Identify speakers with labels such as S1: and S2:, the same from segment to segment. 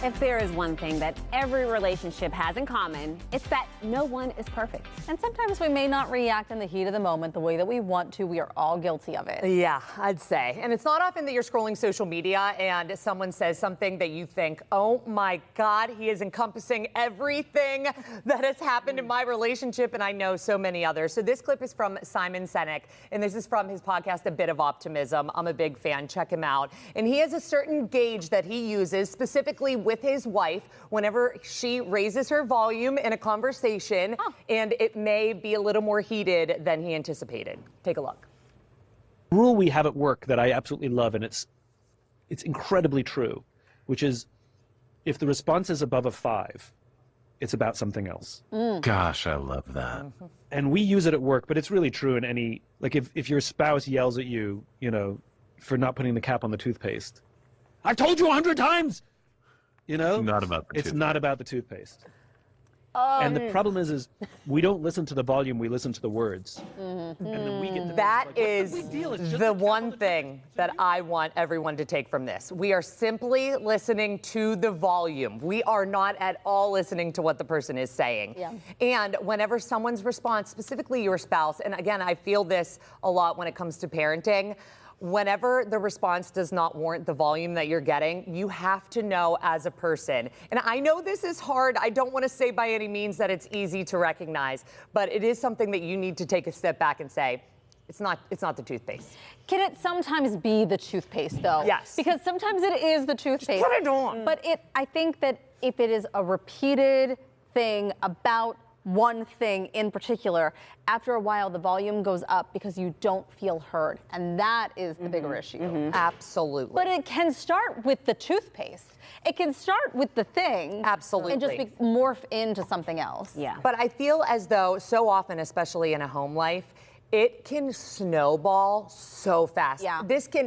S1: If there is one thing that every relationship has in common, it's that no one is perfect.
S2: And sometimes we may not react in the heat of the moment the way that we want to. We are all guilty of it.
S3: Yeah, I'd say. And it's not often that you're scrolling social media and someone says something that you think, oh my God, he is encompassing everything that has happened in my relationship. And I know so many others. So this clip is from Simon Sinek, and this is from his podcast, A Bit of Optimism. I'm a big fan. Check him out. And he has a certain gauge that he uses specifically with his wife whenever she raises her volume in a conversation, and it may be a little more heated than he anticipated. Take a look.
S4: Rule we have at work that I absolutely love, and it's incredibly true, which is if the response is above a 5, it's about something else.
S5: Gosh, I love that.
S4: And we use it at work, but it's really true in any, like if your spouse yells at you, you know, for not putting the cap on the toothpaste. I've told you 100 times! You know?
S5: Not about the
S4: It's
S5: toothpaste.
S4: not about the toothpaste. And the problem is we don't listen to the volume, we listen to the words. And then we get
S3: That
S4: like,
S3: is
S4: what's the big deal? It's just
S3: the
S4: a cap
S3: one
S4: on the
S3: thing that I want everyone to take from this. We are simply listening to the volume. We are not at all listening to what the person is saying.
S2: Yeah.
S3: And whenever someone's response, specifically your spouse, and again, I feel this a lot when it comes to parenting, whenever the response does not warrant the volume that you're getting, you have to know as a person. And I know this is hard. I don't want to say by any means that it's easy to recognize, but it is something that you need to take a step back and say, it's not the toothpaste.
S2: Can it sometimes be the toothpaste, though?
S3: Yes.
S2: Because sometimes it is the toothpaste.
S3: Put it on.
S2: But I think that if it is a repeated thing about one thing in particular, after a while the volume goes up because you don't feel heard, and that is the bigger issue.
S3: Absolutely.
S2: But it can start with the toothpaste. It can start with the thing.
S3: Absolutely.
S2: And just morph into something else.
S1: Yeah.
S3: But I feel as though so often, especially in a home life, it can snowball so fast.
S2: Yeah.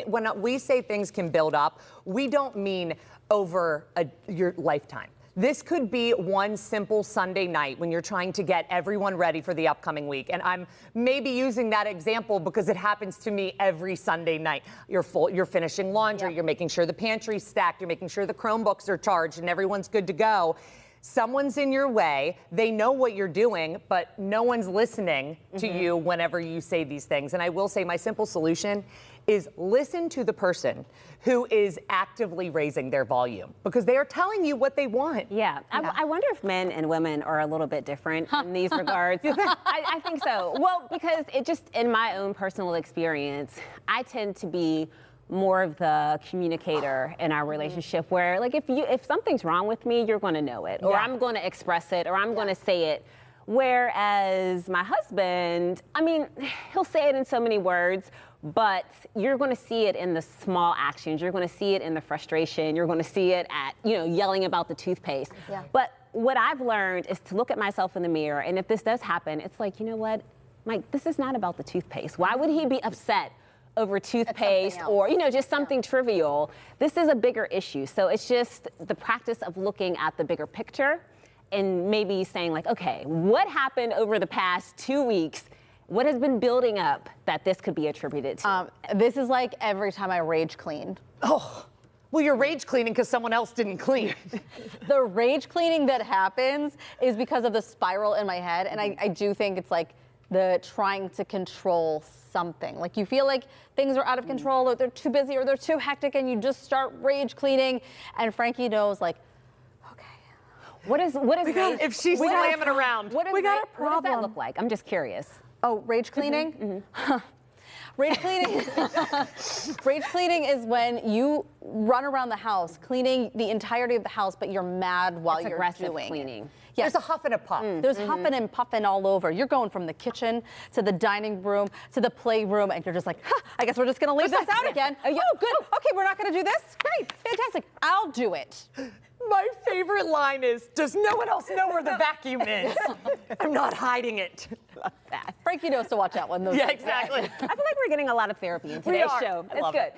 S3: When we say things can build up, we don't mean over your lifetime. This could be one simple Sunday night when you're trying to get everyone ready for the upcoming week. And I'm maybe using that example because it happens to me every Sunday night. You're finishing laundry, you're making sure the pantry's stacked, you're making sure the Chromebooks are charged and everyone's good to go. Someone's in your way, they know what you're doing, but no one's listening to you whenever you say these things. And I will say my simple solution is listen to the person who is actively raising their volume because they are telling you what they want.
S1: Yeah. I wonder if men and women are a little bit different in these regards. I think so. Well, because it just, in my own personal experience, I tend to be more of the communicator in our relationship where, like, if something's wrong with me, you're going to know it, or I'm going to express it, or I'm going to say it. Whereas my husband, I mean, he'll say it in so many words, but you're going to see it in the small actions. You're going to see it in the frustration. You're going to see it at, yelling about the toothpaste.
S2: Yeah.
S1: But what I've learned is to look at myself in the mirror, and if this does happen, it's like, you know what, Mike, this is not about the toothpaste. Why would he be upset over toothpaste or, just something trivial? This is a bigger issue. So it's just the practice of looking at the bigger picture and maybe saying, like, okay, what happened over the past 2 weeks? What has been building up that this could be attributed to?
S2: This is like every time I rage cleaned.
S3: Oh, well, you're rage cleaning because someone else didn't clean.
S2: The rage cleaning that happens is because of the spiral in my head, and I do think it's like the trying to control something. Like you feel like things are out of control, or they're too busy, or they're too hectic, and you just start rage cleaning. And Frankie knows, like, okay,
S1: What is rage?
S3: If she's slamming around.
S1: What
S2: we got a
S1: What does
S2: problem.
S1: that look like? I'm just curious.
S2: oh, rage cleaning. Rage cleaning. Rage cleaning is when you run around the house cleaning the entirety of the house, but you're mad while
S1: It's
S2: you're
S1: aggressive
S2: doing
S1: cleaning.
S2: It. Yes.
S3: There's a huff and a puff.
S2: There's huffing and puffing all over. You're going from the kitchen to the dining room to the playroom, and you're just like, I guess we're just going to leave this out again. Oh, good. Okay, we're not going to do this? Great. Fantastic. I'll do it.
S3: My favorite line is, does no one else know where the vacuum is? I'm not hiding it.
S2: Frankie knows to watch out when those
S3: Yeah,
S2: things happen.
S3: exactly.
S1: I feel like we're getting a lot of therapy in today's
S3: are.
S1: show.
S3: I
S1: It's
S3: love
S1: good.
S3: it.